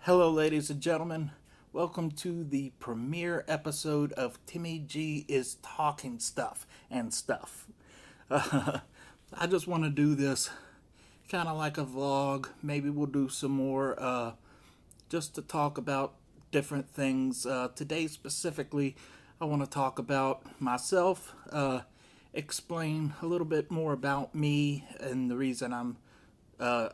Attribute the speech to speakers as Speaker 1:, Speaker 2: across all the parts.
Speaker 1: Hello, ladies and gentlemen. Welcome to the premiere episode of Timmy G is Talking Stuff and Stuff. I just want to do this kind of like a vlog. Maybe we'll do some more just to talk about different things. Today, specifically, I want to talk about myself, explain a little bit more about me and the reason I'm uh,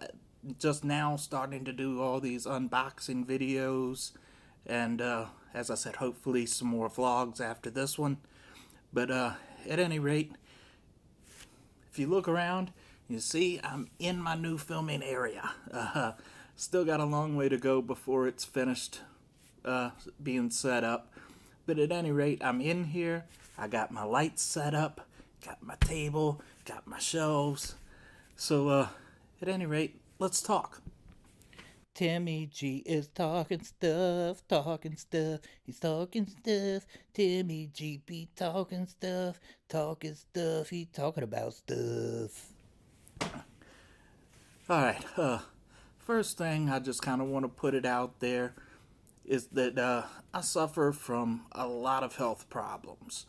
Speaker 1: just now starting to do all these unboxing videos, and as I said, hopefully some more vlogs after this one. But at any rate, if you look around, you see I'm in my new filming area. Still got a long way to go before it's finished being set up. But at any rate, I'm in here. I got my lights set up, got my table, got my shelves. So, at any rate, let's talk. Timmy G is talking stuff, talking stuff. He's talking stuff. Timmy G be talking stuff, talking stuff. He talking about stuff. All right. First thing I just kind of want to put it out there is that I suffer from a lot of health problems.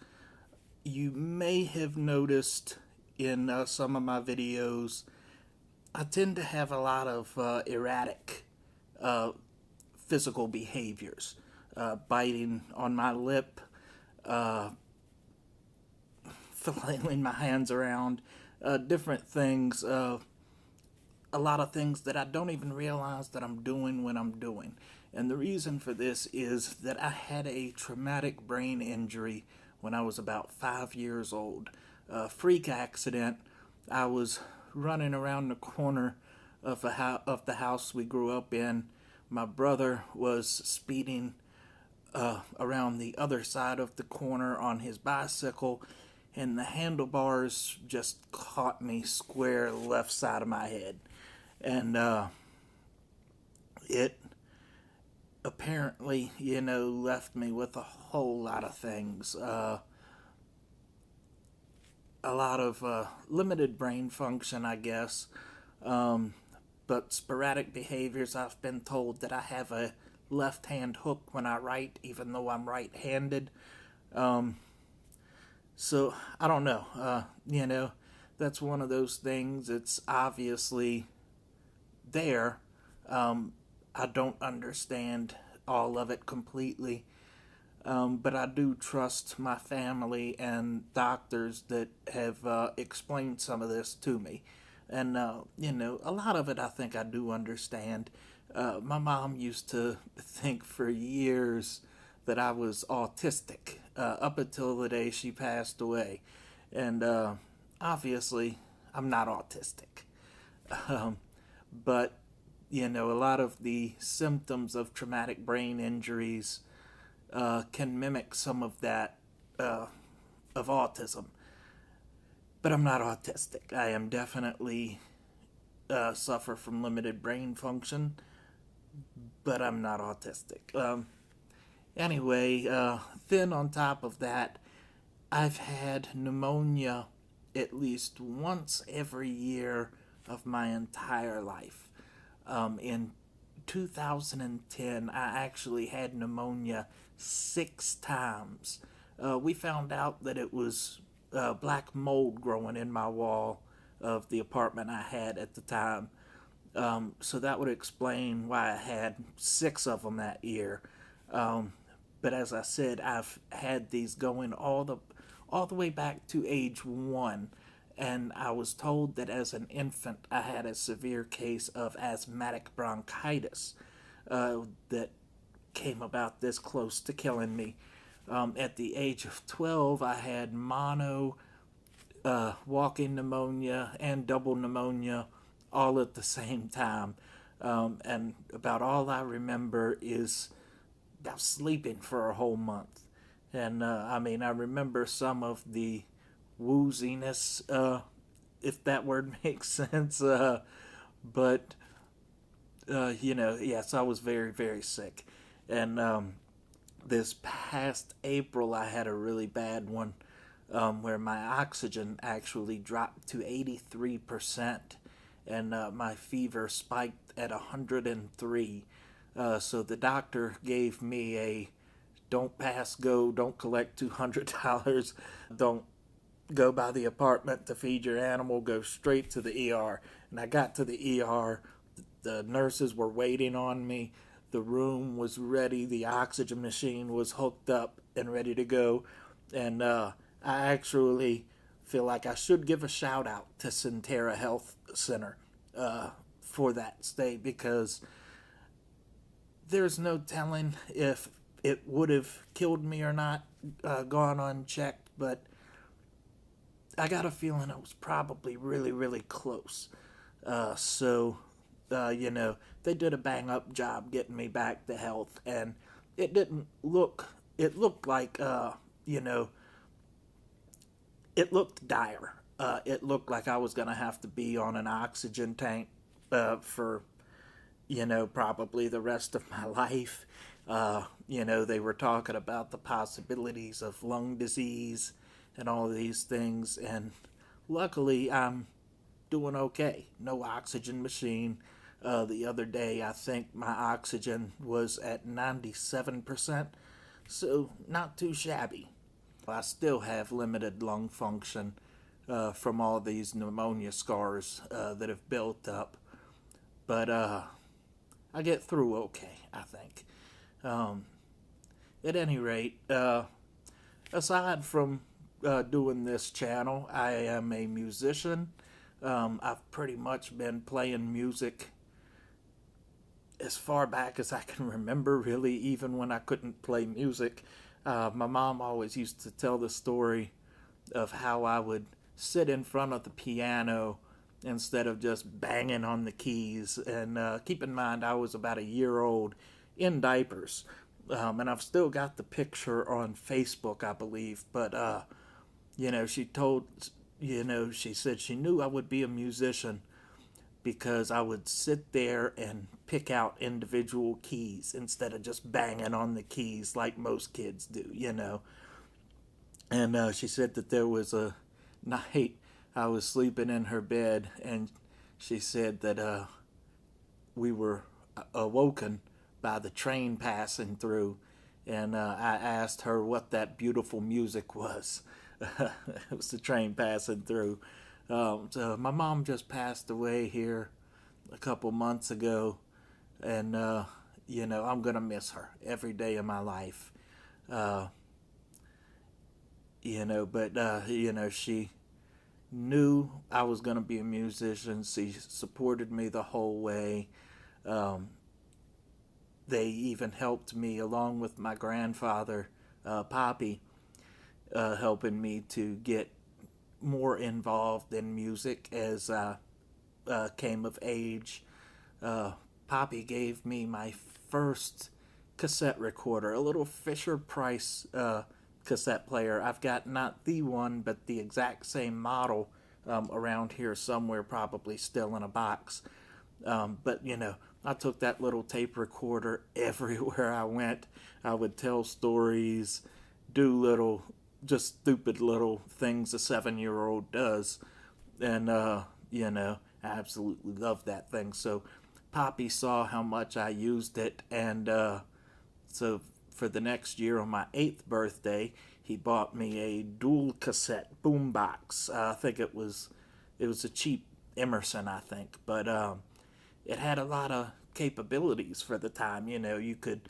Speaker 1: You may have noticed in some of my videos, I tend to have a lot of erratic uh, physical behaviors, biting on my lip, uh, flailing my hands around, different things, a lot of things that I don't even realize that I'm doing when I'm doing. And the reason for this is that I had a traumatic brain injury when I was about 5 years old. A freak accident. I was running around the corner of the house we grew up in. My brother was speeding around the other side of the corner on his bicycle, and the handlebars just caught me square left side of my head. And it apparently, left me with a whole lot of things. A lot of limited brain function, I guess, but sporadic behaviors. I've been told that I have a left hand hook when I write, even though I'm right handed. So I don't know. That's one of those things. It's obviously there. I don't understand all of it completely. But I do trust my family and doctors that have explained some of this to me. And, a lot of it I think I do understand. My mom used to think for years that I was autistic up until the day she passed away. And obviously, I'm not autistic. Um, but, a lot of the symptoms of traumatic brain injuries can mimic some of that of autism. But I'm not autistic. I am definitely suffer from limited brain function, but I'm not autistic. Anyway, then on top of that, I've had pneumonia at least once every year of my entire life. In 2010, I actually had pneumonia 6 times. We found out that it was black mold growing in my wall of the apartment I had at the time. So that would explain why I had 6 of them that year. But as I said, I've had these going all the way back to age 1. And I was told that as an infant I had a severe case of asthmatic bronchitis that came about this close to killing me. At the age of 12, I had mono, walking pneumonia, and double pneumonia all at the same time. And about all I remember is about sleeping for a whole month. And I remember some of the wooziness, if that word makes sense. But, yes, I was very, very sick. And this past April, I had a really bad one where my oxygen actually dropped to 83%, and my fever spiked at 103. So the doctor gave me a don't pass go, don't collect $200, don't go by the apartment to feed your animal, go straight to the ER. And I got to the ER, the nurses were waiting on me, the room was ready, the oxygen machine was hooked up and ready to go. And I actually feel like I should give a shout out to Centera Health Center for that stay, because there's no telling if it would have killed me or not, gone unchecked, but I got a feeling it was probably really, really close. So, they did a bang up job getting me back to health, and it didn't look, it looked like, you know, it looked dire. It looked like I was going to have to be on an oxygen tank for, probably the rest of my life. They were talking about the possibilities of lung disease and all these things, and luckily I'm doing okay. No oxygen machine. The other day, I think my oxygen was at 97%, so not too shabby. I still have limited lung function from all these pneumonia scars that have built up, but I get through okay, I think. Um, at any rate, aside from doing this channel, I am a musician. I've pretty much been playing music as far back as I can remember, really, even when I couldn't play music. My mom always used to tell the story of how I would sit in front of the piano instead of just banging on the keys. And keep in mind, I was about a year old in diapers. And I've still got the picture on Facebook, I believe. But, she told, she said she knew I would be a musician because I would sit there and pick out individual keys instead of just banging on the keys like most kids do. And she said that there was a night I was sleeping in her bed, and she said that we were awoken by the train passing through, and I asked her what that beautiful music was. It was the train passing through. So my mom just passed away here a couple months ago, and I'm gonna miss her every day of my life. Uh, she knew I was gonna be a musician. She supported me the whole way. Um, they even helped me along with my grandfather, Poppy, helping me to get more involved in music as I came of age. Uh, Poppy gave me my first cassette recorder, a little Fisher Price cassette player. I've got not the one, but the exact same model around here somewhere, probably still in a box. But I took that little tape recorder everywhere I went. I would tell stories, do little, just stupid little things a 7-year-old does. And, I absolutely loved that thing. So Poppy saw how much I used it. And so for the next year, on my 8th birthday, he bought me a dual cassette boombox. I think it was a cheap Emerson, I think. But it had a lot of capabilities for the time. You could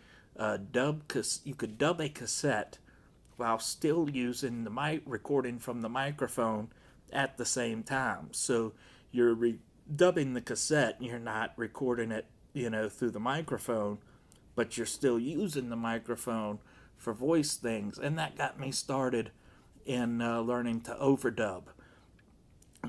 Speaker 1: dub a cassette while still using the mic, recording from the microphone at the same time. So you're dubbing the cassette, you're not recording it, through the microphone, but you're still using the microphone for voice things. And that got me started in learning to overdub.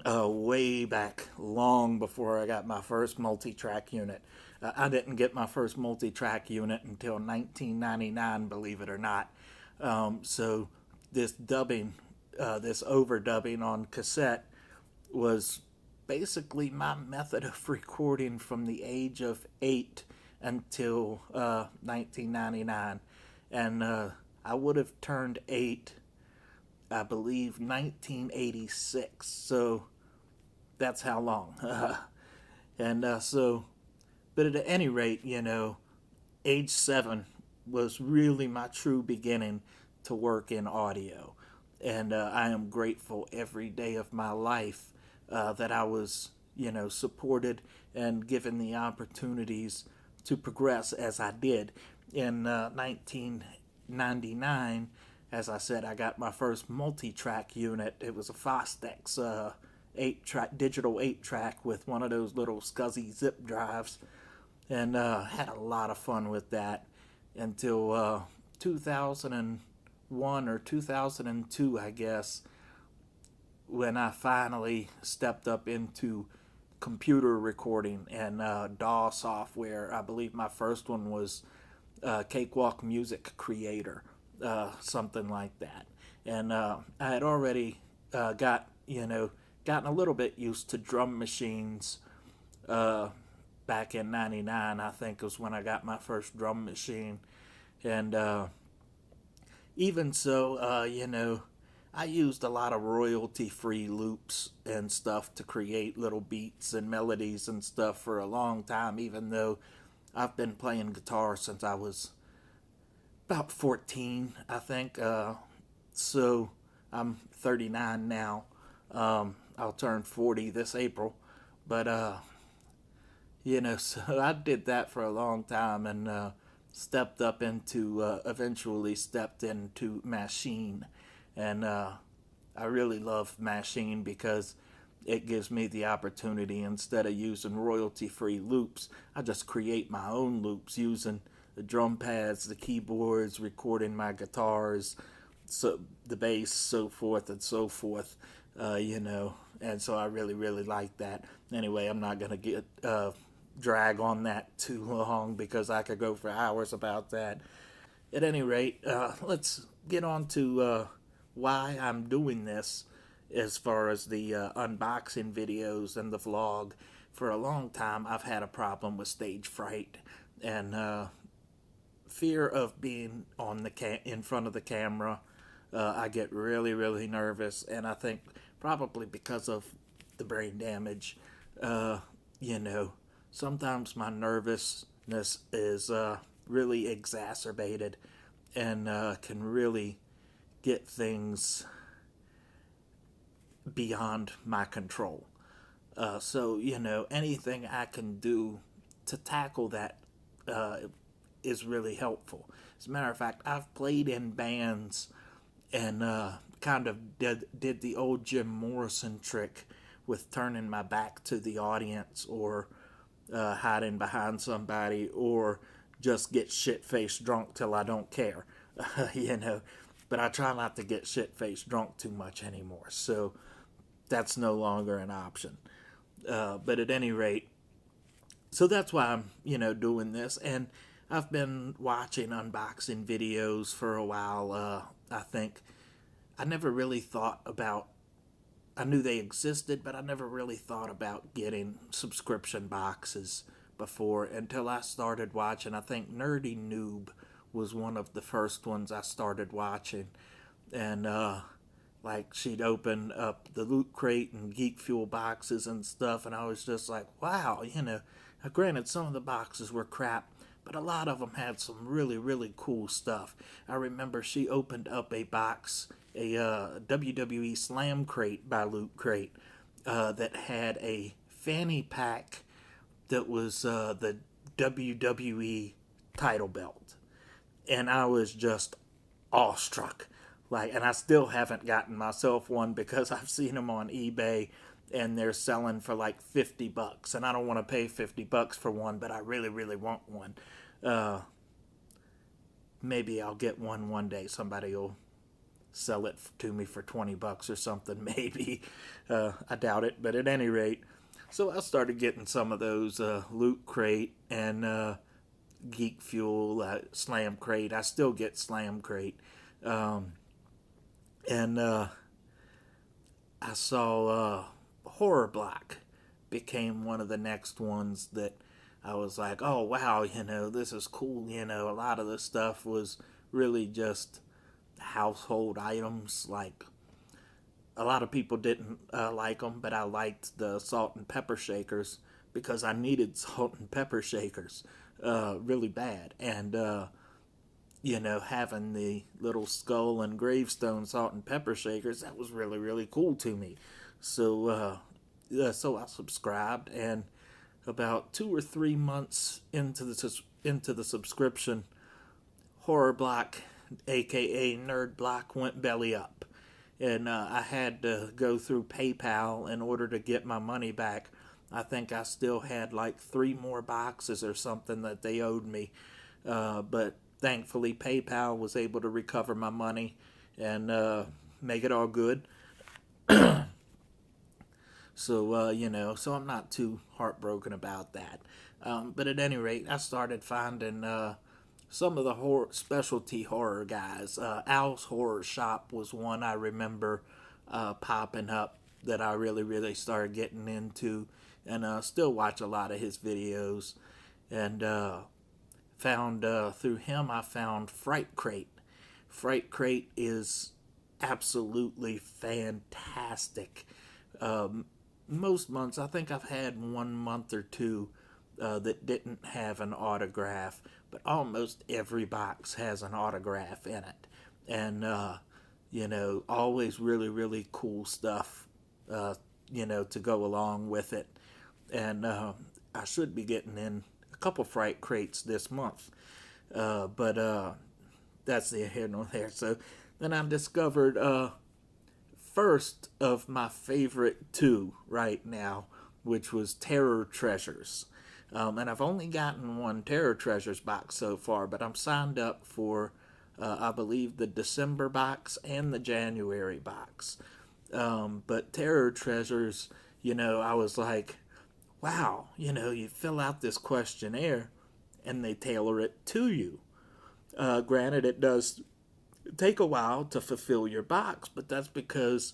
Speaker 1: Way back, long before I got my first multi-track unit. I didn't get my first multi-track unit until 1999, believe it or not. So this dubbing, this overdubbing on cassette was basically my method of recording from the age of 8 until 1999. And I would have turned 8, I believe, 1986. So that's how long. And but at any rate, age 7 was really my true beginning to work in audio. And I am grateful every day of my life that I was, supported and given the opportunities to progress as I did. In 1999, as I said, I got my first multi-track unit. It was a Fostex 8-track, digital 8-track with one of those little SCSI zip drives, and had a lot of fun with that until 2001 or 2002, I guess, when I finally stepped up into computer recording and DAW software. I believe my first one was Cakewalk Music Creator, something like that. And I had already gotten a little bit used to drum machines. Back in '99, I think, was when I got my first drum machine. And even so, I used a lot of royalty-free loops and stuff to create little beats and melodies and stuff for a long time, even though I've been playing guitar since I was about 14, I think. So I'm 39 now. I'll turn 40 this April. But, so I did that for a long time, and eventually stepped into Machine. And I really love Machine because it gives me the opportunity, instead of using royalty-free loops, I just create my own loops using the drum pads, the keyboards, recording my guitars, so the bass, so forth and so forth, and so I really, really like that. Anyway, I'm not going to drag on that too long because I could go for hours about that. At any rate, let's get on to why I'm doing this as far as the unboxing videos and the vlog. For a long time, I've had a problem with stage fright and fear of being in front of the camera. I get really, really nervous, and I think probably because of the brain damage, sometimes my nervousness is really exacerbated and can really get things beyond my control. So, anything I can do to tackle that is really helpful. As a matter of fact, I've played in bands and kind of did the old Jim Morrison trick with turning my back to the audience, or hiding behind somebody, or just get shit-faced drunk till I don't care, But I try not to get shit-faced drunk too much anymore, so that's no longer an option. But at any rate, so that's why I'm, doing this. And I've been watching unboxing videos for a while. I think I never really thought about, I knew they existed, but I never really thought about getting subscription boxes before until I started watching. I think Nerdy Noob was one of the first ones I started watching. And, she'd open up the Loot Crate and Geek Fuel boxes and stuff, and I was just like, wow, Now, granted, some of the boxes were crap, but a lot of them had some really, really cool stuff. I remember she opened up a box, a WWE Slam Crate by Loot Crate, that had a fanny pack that was the WWE title belt. And I was just awestruck. And I still haven't gotten myself one because I've seen them on eBay and they're selling for like $50, and I don't want to pay $50 for one, but I really, really want one. Maybe I'll get one day. Somebody will sell it to me for $20 or something, maybe. I doubt it, but at any rate, so I started getting some of those Loot Crate and Geek Fuel, Slam Crate. I still get Slam Crate. And I saw Horror Block became one of the next ones that I was like, oh, wow, this is cool. A lot of the stuff was really just household items. Like, a lot of people didn't like them, but I liked the salt and pepper shakers because I needed salt and pepper shakers. really bad. And, having the little skull and gravestone salt and pepper shakers, that was really, really cool to me. So I subscribed, and about 2 or 3 months into the subscription, Horror Block, aka Nerd Block, went belly up, and I had to go through PayPal in order to get my money back. I think I still had like 3 more boxes or something that they owed me, but thankfully PayPal was able to recover my money and make it all good. So I'm not too heartbroken about that. But at any rate, I started finding some of the specialty horror guys. Al's Horror Shop was one I remember popping up that I really, really started getting into, and still watch a lot of his videos. And found through him, I found Fright Crate. Fright Crate is absolutely fantastic. Most months, I think I've had 1 month or two that didn't have an autograph, but almost every box has an autograph in it. And, always really, really cool stuff, to go along with it. And I should be getting in a couple Fright Crates this month. But that's the here nor there. So then I discovered first of my favorite two right now, which was Terror Treasures. And I've only gotten one Terror Treasures box so far, but I'm signed up for, I believe, the December box and the January box. But Terror Treasures, I was like, wow, you fill out this questionnaire and they tailor it to you. Granted, it does take a while to fulfill your box, but that's because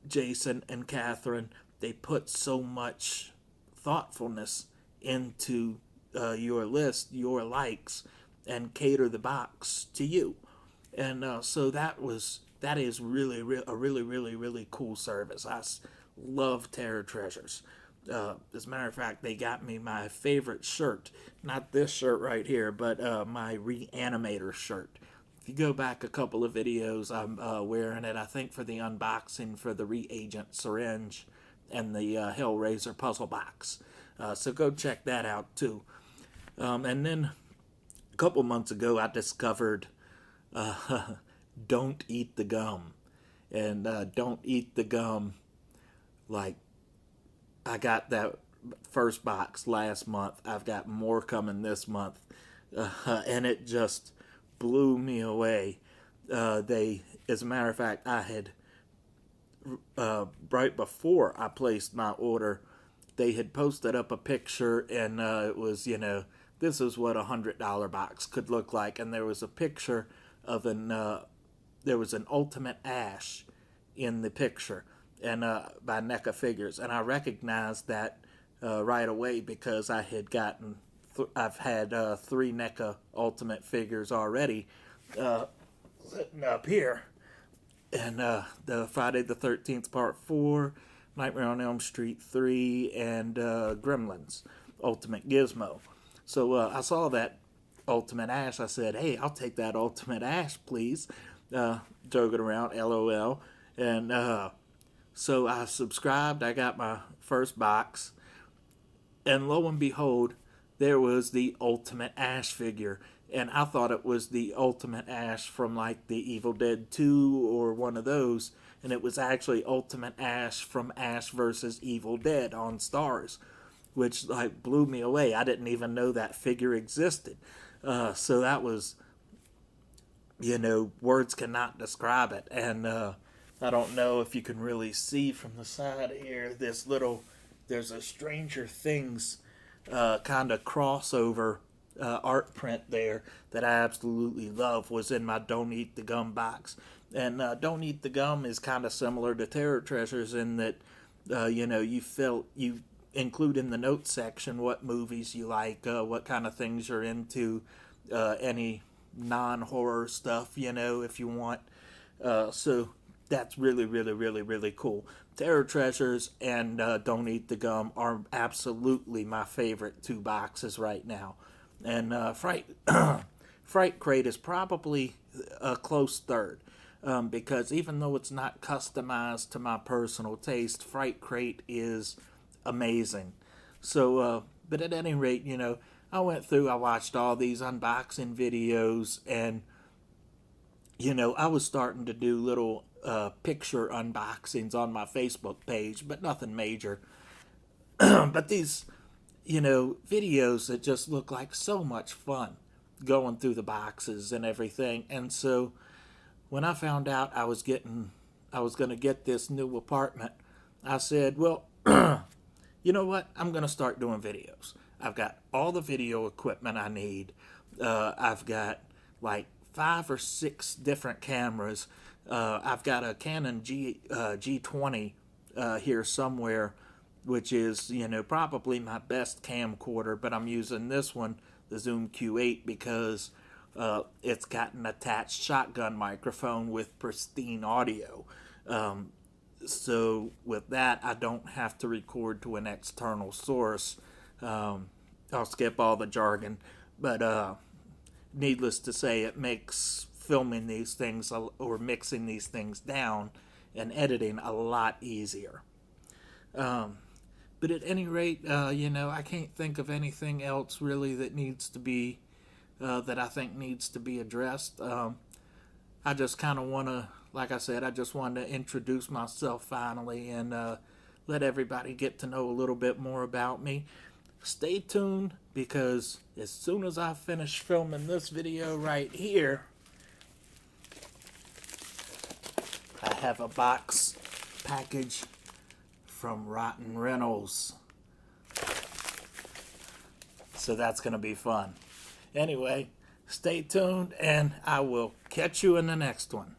Speaker 1: Jason and Catherine, they put so much thoughtfulness into your list, your likes, and cater the box to you. And so that is really, a really, really, really cool service. I love Terror Treasures. As a matter of fact, they got me my favorite shirt. Not this shirt right here, but my Reanimator shirt. If you go back a couple of videos, I'm wearing it, I think, for the unboxing for the Reagent syringe and the Hellraiser puzzle box. So go check that out, too. And then a couple months ago, I discovered Don't Eat the Gum. And Don't Eat the Gum, like, I got that first box last month. I've got more coming this month. And it just blew me away. As a matter of fact, I had, right before I placed my order, they had posted up a picture, and it was, this is what $100 box could look like. And there was a picture of there was an Ultimate Ash in the picture, and by NECA Figures. And I recognized that right away because I've had 3 NECA Ultimate figures already sitting up here. And the Friday the 13th Part 4, Nightmare on Elm Street 3, and Gremlins Ultimate Gizmo. So I saw that Ultimate Ash. I said, hey, I'll take that Ultimate Ash, please. Joking around, LOL. And so I subscribed. I got my first box. And lo and behold, there was the Ultimate Ash figure. And I thought it was the Ultimate Ash from like the Evil Dead 2 or one of those. And it was actually Ultimate Ash from Ash vs. Evil Dead on Stars, which like blew me away. I didn't even know that figure existed. So that was, words cannot describe it. And I don't know if you can really see from the side here, there's a Stranger Things kind of crossover art print there that I absolutely love, was in my Don't Eat the Gum box. And Don't Eat the Gum is kind of similar to Terror Treasures in that, you include in the notes section what movies you like, what kind of things you're into, any non-horror stuff, if you want. So that's really, really, really, really cool. Terror Treasures and Don't Eat the Gum are absolutely my favorite two boxes right now. And Fright Crate is probably a close third. Because even though it's not customized to my personal taste, Fright Crate is amazing. But at any rate, I watched all these unboxing videos, and I was starting to do little picture unboxings on my Facebook page, but nothing major. But these, videos that just look like so much fun going through the boxes and everything. And so when I found out I was going to get this new apartment, I said, well, you know what? I'm going to start doing videos. I've got all the video equipment I need. I've got like 5 or 6 different cameras. I've got a Canon G20 here somewhere, which is probably my best camcorder. But I'm using this one, the Zoom Q8, because it's got an attached shotgun microphone with pristine audio. So with that, I don't have to record to an external source. I'll skip all the jargon, but needless to say, it makes filming these things or mixing these things down and editing a lot easier. But at any rate, I can't think of anything else really that needs to be that I think needs to be addressed. I just kind of want to, like I said, I just wanted to introduce myself finally and let everybody get to know a little bit more about me. Stay tuned, because as soon as I finish filming this video right here, I have a box package from Rotten Reynolds. So that's going to be fun. Anyway, stay tuned, and I will catch you in the next one.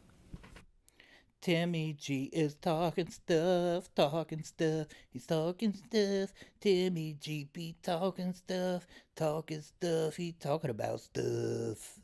Speaker 1: Timmy G is talking stuff. He's talking stuff. Timmy G be talking stuff. He talking about stuff.